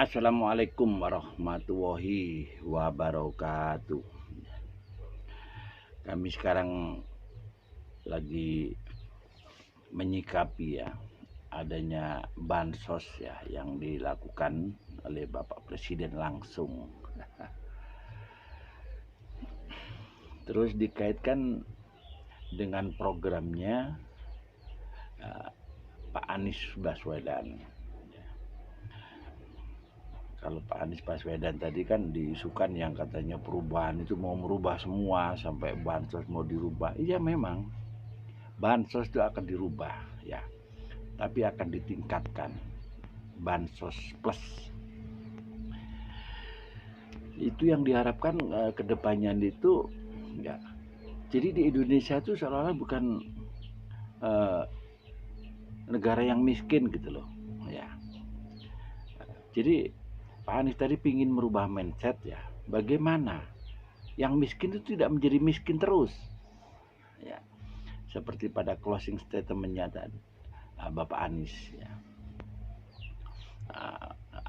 Assalamualaikum warahmatullahi wabarakatuh. Kami sekarang lagi menyikapi ya adanya bansos ya yang dilakukan oleh Bapak Presiden langsung. Terus dikaitkan dengan programnya Pak Anies Baswedan. Kalau Pak Anies Baswedan tadi kan diisukan yang katanya perubahan itu mau merubah semua sampai bansos mau dirubah. Iya memang bansos itu akan dirubah ya, tapi akan ditingkatkan bansos plus. Itu yang diharapkan ke depannya itu ya. Jadi di Indonesia itu seolah-olah bukan eh, negara yang miskin gitu loh ya. Jadi Pak Anies tadi ingin merubah mindset ya. Bagaimana yang miskin itu tidak menjadi miskin terus ya. Seperti pada closing statementnya tadi Bapak Anies ya.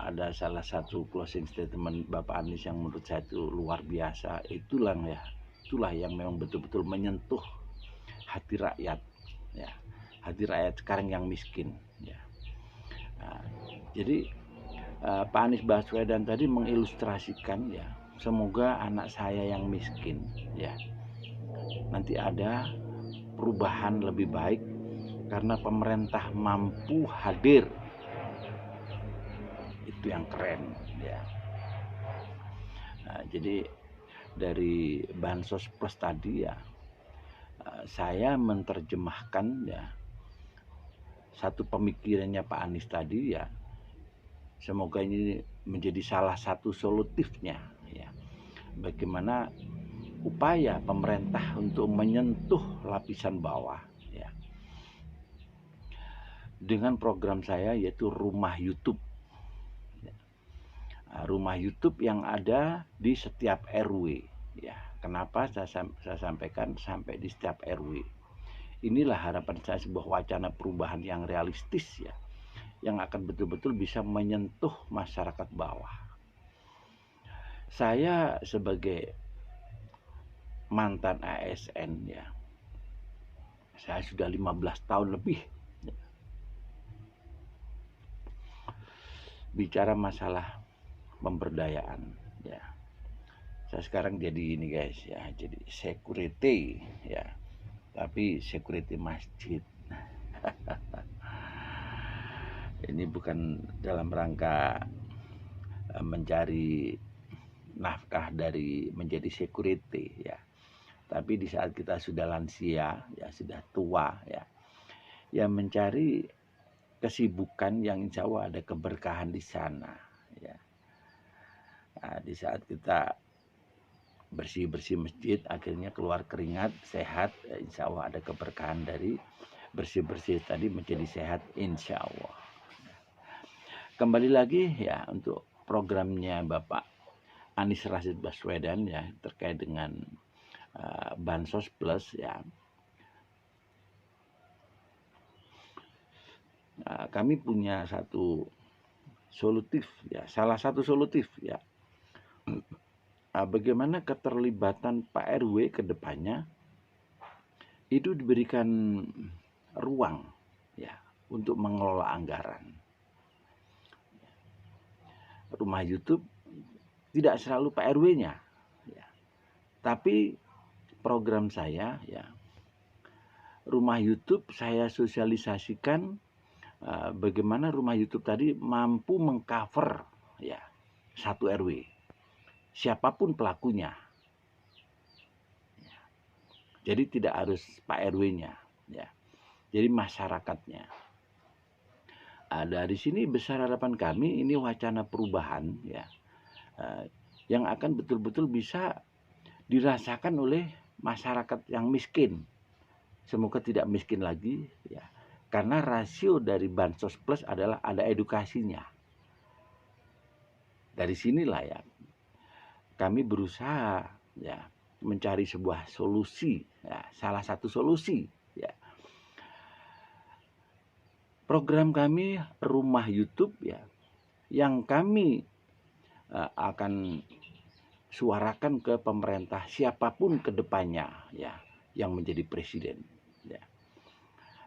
Ada salah satu closing statement Bapak Anies yang menurut saya itu luar biasa. Itulah yang memang betul-betul menyentuh hati rakyat ya, hati rakyat sekarang yang miskin ya. Jadi Pak Anies Baswedan tadi mengilustrasikan ya, semoga anak saya yang miskin ya nanti ada perubahan lebih baik karena pemerintah mampu hadir. Itu yang keren ya. Jadi dari bansos plus tadi ya, saya menerjemahkan ya satu pemikirannya Pak Anies tadi ya, semoga ini menjadi salah satu solutifnya ya, bagaimana upaya pemerintah untuk menyentuh lapisan bawah ya dengan program saya yaitu rumah YouTube. Rumah YouTube yang ada di setiap RW ya. Kenapa saya sampaikan sampai di setiap RW? Inilah harapan saya, sebuah wacana perubahan yang realistis ya, yang akan betul-betul bisa menyentuh masyarakat bawah. Saya sebagai mantan ASN ya, saya sudah 15 tahun lebih bicara masalah pemberdayaan ya. Saya sekarang jadi ini guys ya, jadi security ya, tapi security masjid. Ini bukan dalam rangka mencari nafkah dari menjadi security ya, tapi di saat kita sudah lansia ya, sudah tua ya, ya mencari kesibukan yang insya Allah ada keberkahan di sana ya. Di saat kita bersih-bersih masjid akhirnya keluar keringat sehat, insya Allah ada keberkahan dari bersih-bersih tadi menjadi sehat insya Allah. Kembali lagi ya untuk programnya Bapak Anies Rashid Baswedan ya terkait dengan bansos plus ya. Kami punya satu solutif ya, salah satu solutif ya. Bagaimana keterlibatan Pak RW ke depannya itu diberikan ruang ya untuk mengelola anggaran. Rumah YouTube tidak selalu Pak RW-nya ya. Tapi program saya ya, rumah YouTube saya sosialisasikan bagaimana rumah YouTube tadi mampu mengcover ya satu RW, siapapun pelakunya ya. Jadi tidak harus Pak RW-nya ya, jadi masyarakatnya. Dari sini besar harapan kami, ini wacana perubahan ya, yang akan betul-betul bisa dirasakan oleh masyarakat yang miskin. Semoga tidak miskin lagi ya, karena rasio dari bansos plus adalah ada edukasinya. Dari sinilah ya kami berusaha ya mencari sebuah solusi ya, salah satu solusi ya. Program kami rumah YouTube ya, yang kami akan suarakan ke pemerintah siapapun ke depannya ya yang menjadi presiden ya.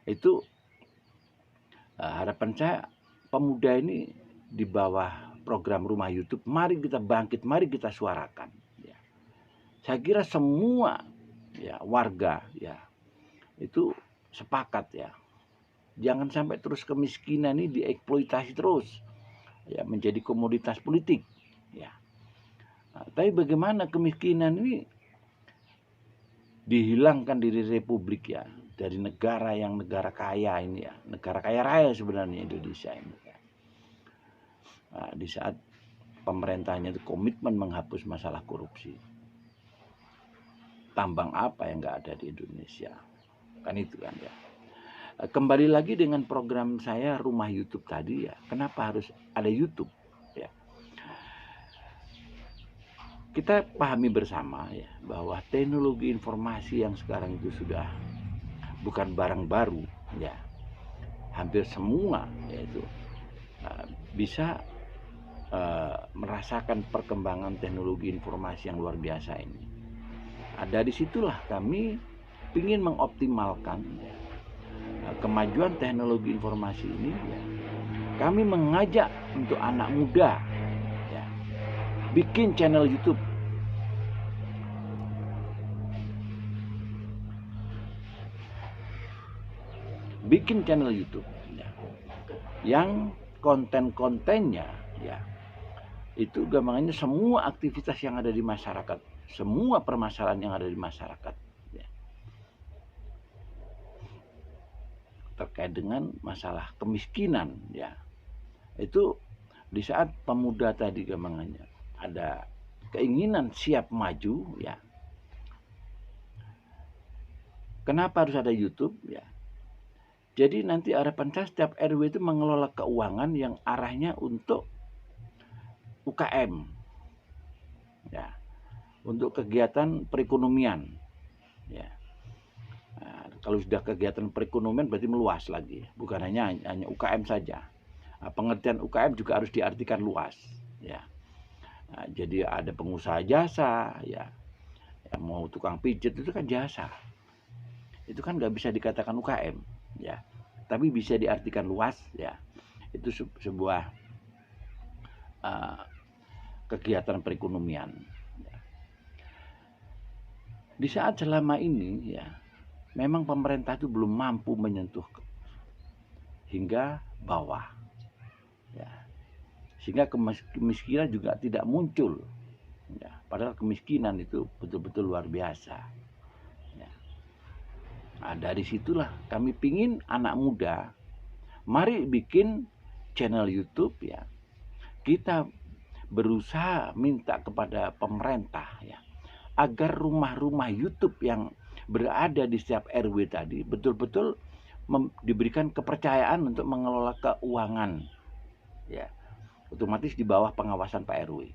Itu harapan saya pemuda ini di bawah program Rumah YouTube, mari kita bangkit, mari kita suarakan ya. Saya kira semua ya warga ya itu sepakat ya. Jangan sampai terus kemiskinan ini dieksploitasi terus ya menjadi komoditas politik ya. Nah, tapi bagaimana kemiskinan ini dihilangkan dari republik ya, dari negara yang negara kaya ini ya, negara kaya raya sebenarnya Indonesia ini ya. Nah, di saat pemerintahnya itu komitmen menghapus masalah korupsi, tambang apa yang nggak ada di Indonesia, kan itu kan ya. Kembali lagi dengan program saya Rumah YouTube tadi ya, kenapa harus ada YouTube ya? Kita pahami bersama ya bahwa teknologi informasi yang sekarang itu sudah bukan barang baru ya, hampir semua yaitu bisa merasakan perkembangan teknologi informasi yang luar biasa ini. Dari situlah kami ingin mengoptimalkan ya, kemajuan teknologi informasi ini ya. Kami mengajak untuk anak muda ya, bikin channel YouTube. Bikin channel YouTube ya, yang konten-kontennya ya itu gampangannya semua aktivitas yang ada di masyarakat, semua permasalahan yang ada di masyarakat ya, terkait dengan masalah kemiskinan ya, itu di saat pemuda tadi gampangannya ada keinginan siap maju ya, kenapa harus ada YouTube ya? Jadi nanti harapan saya setiap RW itu mengelola keuangan yang arahnya untuk UKM ya, untuk kegiatan perekonomian ya. Nah, kalau sudah kegiatan perekonomian berarti meluas lagi, bukan hanya UKM saja. Nah, pengertian UKM juga harus diartikan luas ya. Nah, jadi ada pengusaha jasa ya, yang mau tukang pijat itu kan jasa, itu kan nggak bisa dikatakan UKM ya, tapi bisa diartikan luas ya. Itu sebuah kegiatan perekonomian ya. Di saat selama ini ya memang pemerintah itu belum mampu menyentuh hingga bawah ya, sehingga kemiskinan juga tidak muncul ya, padahal kemiskinan itu betul-betul luar biasa ya. Nah, dari situlah kami pingin anak muda mari bikin channel YouTube ya, kita berusaha minta kepada pemerintah ya agar rumah-rumah YouTube yang berada di setiap RW tadi betul-betul diberikan kepercayaan untuk mengelola keuangan ya, otomatis di bawah pengawasan Pak RW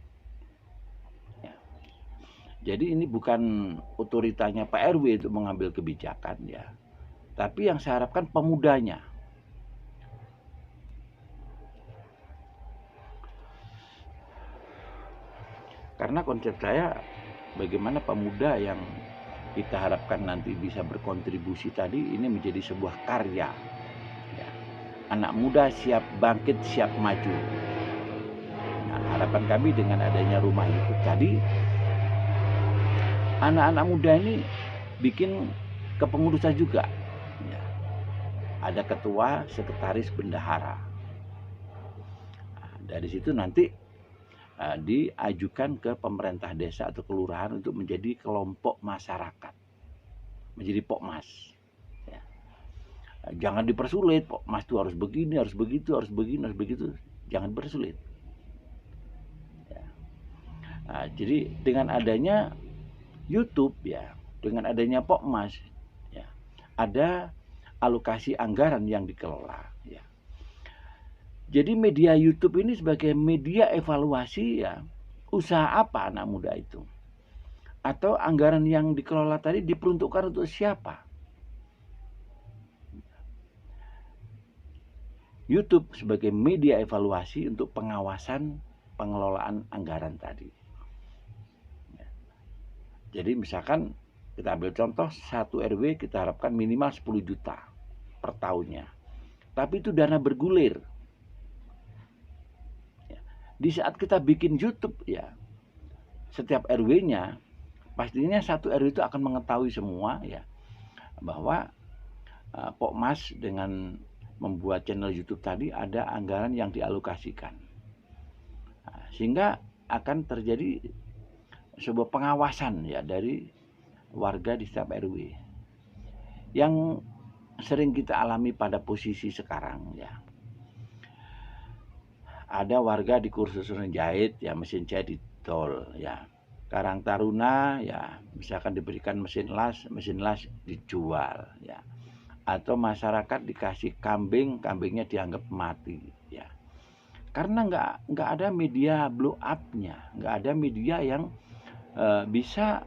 ya. Jadi ini bukan otoritasnya Pak RW untuk mengambil kebijakan ya, tapi yang saya harapkan pemudanya. Karena konsep saya bagaimana pemuda yang kita harapkan nanti bisa berkontribusi tadi ini menjadi sebuah karya ya. Anak muda siap bangkit, siap maju. Nah, harapan kami dengan adanya Rumah YouTube tadi, anak-anak muda ini bikin kepengurusan juga ya. Ada ketua, sekretaris, bendahara. Nah, dari situ nanti diajukan ke pemerintah desa atau kelurahan untuk menjadi kelompok masyarakat, menjadi Pokmas ya. Jangan dipersulit, Pokmas itu harus begini, harus begitu, harus begini, harus begitu, jangan bersulit ya. Nah, jadi dengan adanya YouTube ya, dengan adanya Pokmas ya, ada alokasi anggaran yang dikelola ya. Jadi media YouTube ini sebagai media evaluasi ya, usaha apa anak muda itu, atau anggaran yang dikelola tadi diperuntukkan untuk siapa. YouTube sebagai media evaluasi untuk pengawasan pengelolaan anggaran tadi. Jadi misalkan kita ambil contoh, satu RW kita harapkan minimal 10 juta per tahunnya. Tapi itu dana bergulir. Di saat kita bikin YouTube ya, setiap RW-nya pastinya satu RW itu akan mengetahui semua ya bahwa Pok Mas dengan membuat channel YouTube tadi ada anggaran yang dialokasikan. Sehingga akan terjadi sebuah pengawasan ya dari warga di setiap RW. Yang sering kita alami pada posisi sekarang ya. Ada warga di kursus jahit ya, mesin jahit ditol ya. Karang Taruna ya misalkan diberikan mesin las dijual ya. Atau masyarakat dikasih kambing, kambingnya dianggap mati ya. Karena nggak ada media blow up-nya, nggak ada media yang bisa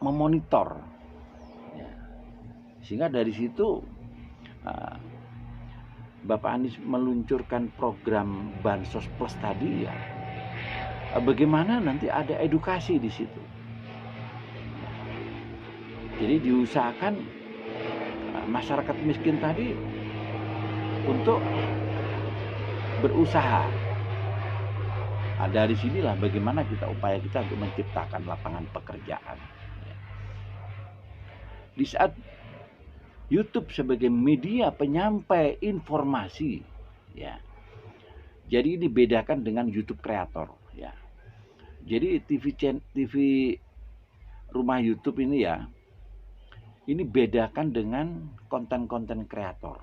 memonitor ya. Sehingga dari situ Bapak Anies meluncurkan program Bansos Plus tadi ya. Bagaimana nanti ada edukasi di situ. Jadi diusahakan masyarakat miskin tadi untuk berusaha. Dari sinilah bagaimana upaya kita untuk menciptakan lapangan pekerjaan. Di saat YouTube sebagai media penyampai informasi, ya. Jadi dibedakan dengan YouTube kreator, ya. Jadi TV rumah YouTube ini ya. Ini bedakan dengan konten-konten kreator.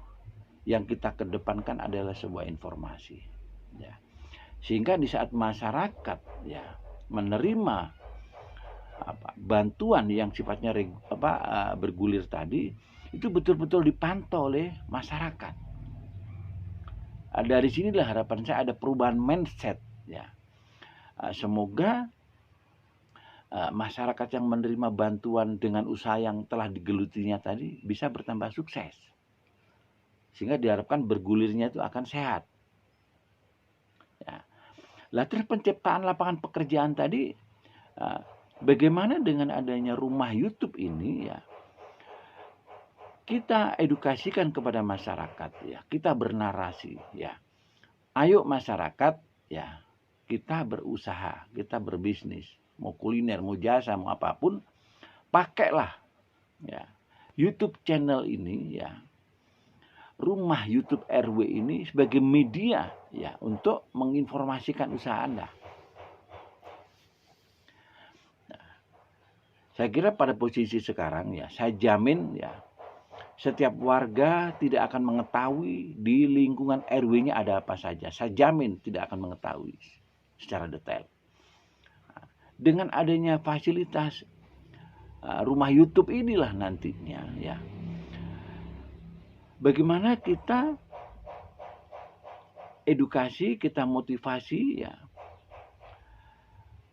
Yang kita kedepankan adalah sebuah informasi. Ya. Sehingga di saat masyarakat ya menerima bantuan yang sifatnya bergulir tadi, itu betul-betul dipantau oleh masyarakat. Dari sinilah harapan saya ada perubahan mindset. Ya. Semoga masyarakat yang menerima bantuan dengan usaha yang telah digelutinya tadi bisa bertambah sukses. Sehingga diharapkan bergulirnya itu akan sehat. Ya. Terus penciptaan lapangan pekerjaan tadi, bagaimana dengan adanya rumah YouTube ini ya? Kita edukasikan kepada masyarakat ya, kita bernarasi ya. Ayo masyarakat ya, kita berusaha, kita berbisnis. Mau kuliner, mau jasa, mau apapun, pakailah ya YouTube channel ini ya, rumah YouTube RW ini sebagai media ya untuk menginformasikan usaha Anda. Nah, saya kira pada posisi sekarang ya, saya jamin ya setiap warga tidak akan mengetahui di lingkungan RW-nya ada apa saja. Saya jamin tidak akan mengetahui secara detail. Dengan adanya fasilitas rumah YouTube inilah nantinya ya. Bagaimana kita edukasi, kita motivasi ya.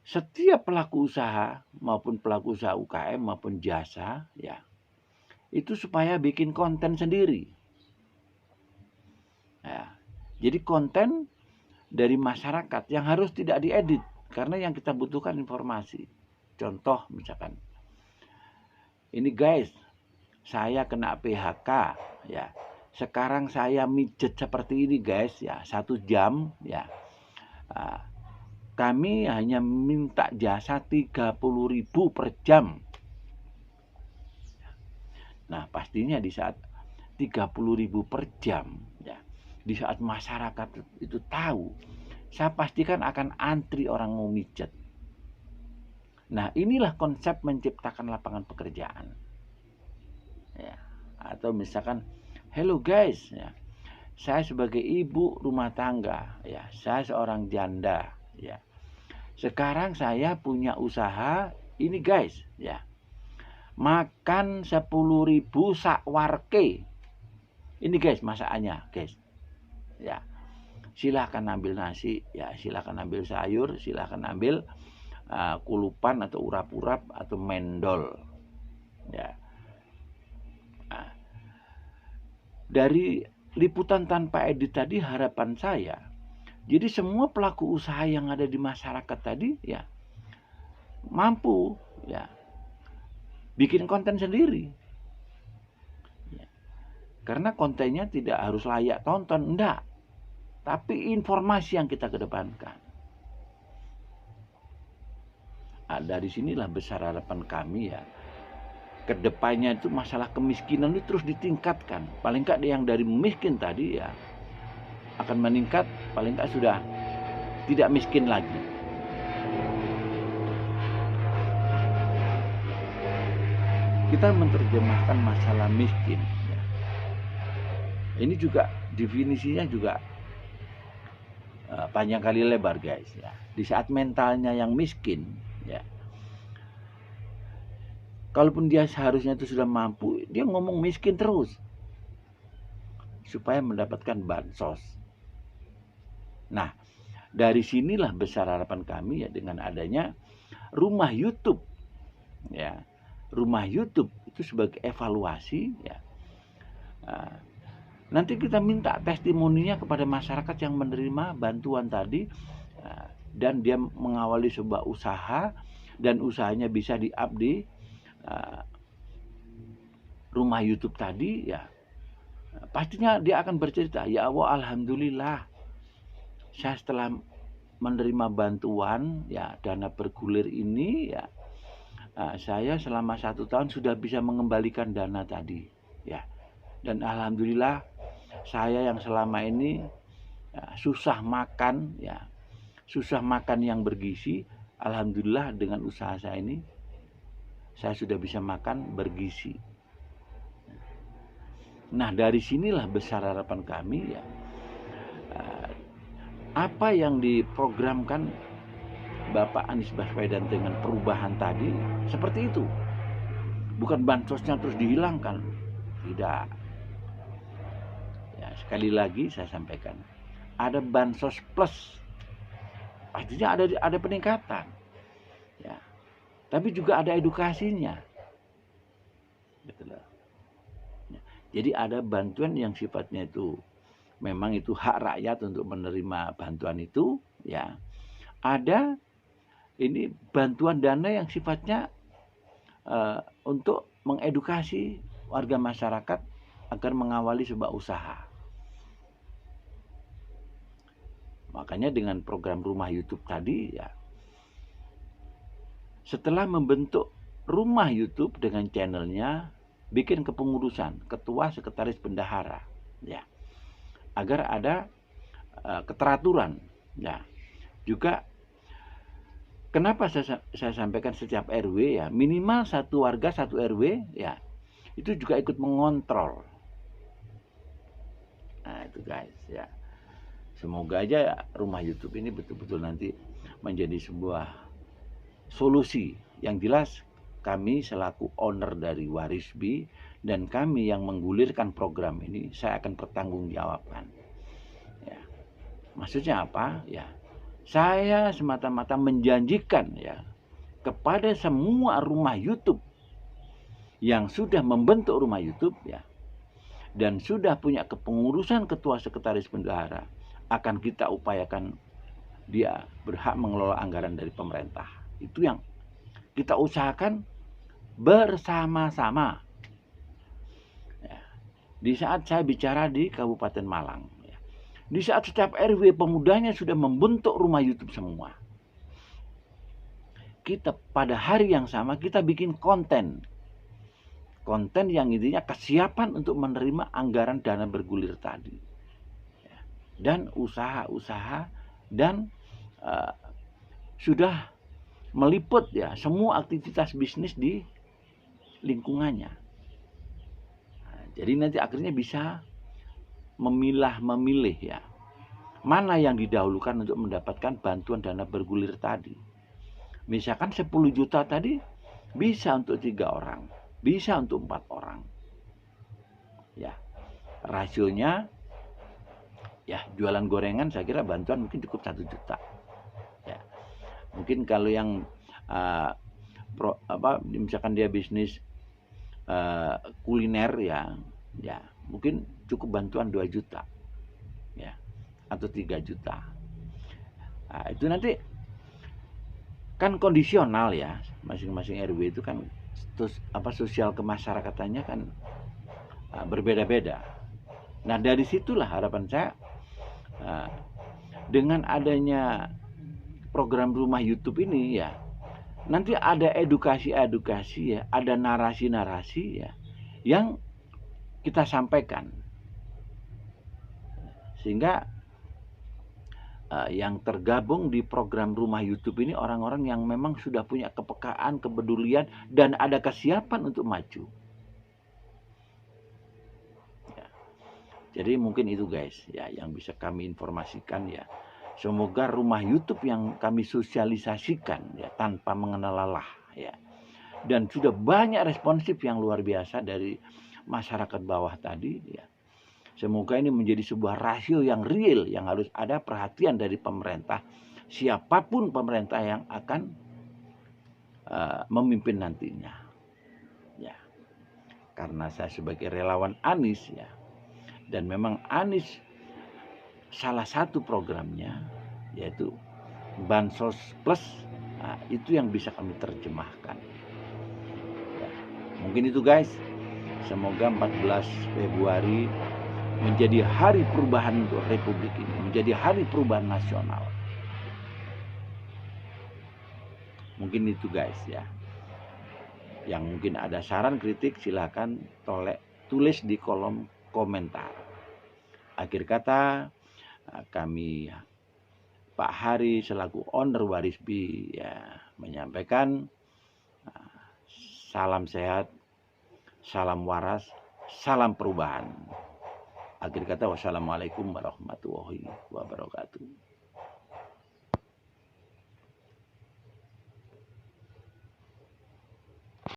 Setiap pelaku usaha maupun pelaku usaha UKM maupun jasa ya. Itu supaya bikin konten sendiri. Ya. Jadi konten dari masyarakat yang harus tidak diedit. Karena yang kita butuhkan informasi. Contoh misalkan, ini guys, saya kena PHK ya. Sekarang saya mijet seperti ini guys ya, 1 jam ya. Kami hanya minta jasa 30.000 per jam. Nah pastinya di saat 30.000 per jam ya, di saat masyarakat itu tahu, saya pastikan akan antri orang mau mijet. Nah inilah konsep menciptakan lapangan pekerjaan ya. Atau misalkan, hello guys ya, saya sebagai ibu rumah tangga ya, saya seorang janda ya, sekarang saya punya usaha ini guys ya, makan 10.000 sakwarke ini guys masakannya guys ya. Silahkan ambil nasi, ya silahkan ambil sayur, silahkan ambil kulupan atau urap-urap atau mendol. Ya. Dari liputan tanpa edit tadi, harapan saya, jadi semua pelaku usaha yang ada di masyarakat tadi ya mampu ya bikin konten sendiri. Ya. Karena kontennya tidak harus layak tonton, enggak. Tapi informasi yang kita kedepankan. Nah, dari sinilah besar harapan kami ya. Kedepannya itu masalah kemiskinan itu terus ditingkatkan. Paling enggak yang dari miskin tadi ya akan meningkat, paling enggak sudah tidak miskin lagi. Kita menerjemahkan masalah miskin ya. Ini juga definisinya juga panjang kali lebar guys ya. Di saat mentalnya yang miskin ya, kalaupun dia seharusnya itu sudah mampu, dia ngomong miskin terus supaya mendapatkan bansos. Nah, dari sinilah besar harapan kami ya dengan adanya rumah YouTube ya. Rumah YouTube itu sebagai evaluasi ya. Nanti kita minta testimoninya kepada masyarakat yang menerima bantuan tadi dan dia mengawali sebuah usaha dan usahanya bisa di-up di rumah YouTube tadi ya. Pastinya dia akan bercerita, ya Allah alhamdulillah saya setelah menerima bantuan ya dana bergulir ini ya, saya selama 1 tahun sudah bisa mengembalikan dana tadi ya. Dan alhamdulillah saya yang selama ini susah makan ya, susah makan yang bergizi, alhamdulillah dengan usaha saya ini saya sudah bisa makan bergizi. Nah, dari sinilah besar harapan kami ya. Apa yang diprogramkan Bapak Anies Baswedan dengan perubahan tadi seperti itu. Bukan bansosnya terus dihilangkan. Tidak. Ya, sekali lagi saya sampaikan, ada bansos plus. Pastinya ada peningkatan. Ya. Tapi juga ada edukasinya. Betul. Ya. Jadi ada bantuan yang sifatnya itu memang itu hak rakyat untuk menerima bantuan itu, ya. Ada ini bantuan dana yang sifatnya untuk mengedukasi warga masyarakat agar mengawali sebuah usaha. Makanya dengan program rumah YouTube tadi ya, setelah membentuk rumah YouTube dengan channelnya, bikin kepengurusan, ketua, sekretaris, bendahara, ya, agar ada keteraturan, ya. Juga kenapa saya sampaikan setiap RW ya, minimal satu warga satu RW ya, itu juga ikut mengontrol. Nah itu guys ya, semoga aja rumah YouTube ini betul-betul nanti menjadi sebuah solusi. Yang jelas kami selaku owner dari Warisbi dan kami yang menggulirkan program ini, saya akan pertanggungjawabkan. Ya. Maksudnya apa? Ya, saya semata-mata menjanjikan ya kepada semua rumah YouTube yang sudah membentuk rumah YouTube ya dan sudah punya kepengurusan ketua, sekretaris, bendahara, akan kita upayakan dia berhak mengelola anggaran dari pemerintah. Itu yang kita usahakan bersama-sama. Ya. Di saat saya bicara di Kabupaten Malang, ya, di saat setiap RW pemudanya sudah membentuk rumah YouTube semua, kita pada hari yang sama kita bikin konten yang intinya kesiapan untuk menerima anggaran dana bergulir tadi, ya, dan usaha-usaha dan sudah meliput ya semua aktivitas bisnis di lingkungannya. Nah, jadi nanti akhirnya bisa memilih ya mana yang didahulukan untuk mendapatkan bantuan dana bergulir tadi. Misalkan 10 juta tadi bisa untuk 3 orang, bisa untuk 4 orang. Ya, rasionya ya jualan gorengan saya kira bantuan mungkin cukup 1 juta. Ya, mungkin kalau yang misalkan dia bisnis kuliner ya mungkin cukup bantuan 2 juta ya, atau 3 juta. Nah, itu nanti kan kondisional ya, masing-masing RW itu kan sosial kemasyarakatannya kan berbeda-beda. Nah, dari situlah harapan saya dengan adanya program rumah YouTube ini ya, nanti ada edukasi-edukasi ya, ada narasi-narasi ya yang kita sampaikan, sehingga yang tergabung di program rumah YouTube ini orang-orang yang memang sudah punya kepekaan, kepedulian, dan ada kesiapan untuk maju. Ya. Jadi mungkin itu guys ya yang bisa kami informasikan ya. Semoga rumah YouTube yang kami sosialisasikan ya tanpa mengenal lelah ya. Dan sudah banyak responsif yang luar biasa dari masyarakat bawah tadi ya. Semoga ini menjadi sebuah rasio yang real, yang harus ada perhatian dari pemerintah, siapapun pemerintah yang akan memimpin nantinya. Ya, karena saya sebagai relawan Anies ya, dan memang Anies salah satu programnya yaitu Bansos Plus, nah, itu yang bisa kami terjemahkan. Ya, mungkin itu guys. Semoga 14 Februari menjadi hari perubahan untuk Republik ini, menjadi hari perubahan nasional. Mungkin itu guys ya. Yang mungkin ada saran kritik silakan tulis di kolom komentar. Akhir kata kami Pak Hari selaku owner Warisbi ya menyampaikan salam sehat, salam waras, salam perubahan. Akhir kata wassalamualaikum warahmatullahi wabarakatuh.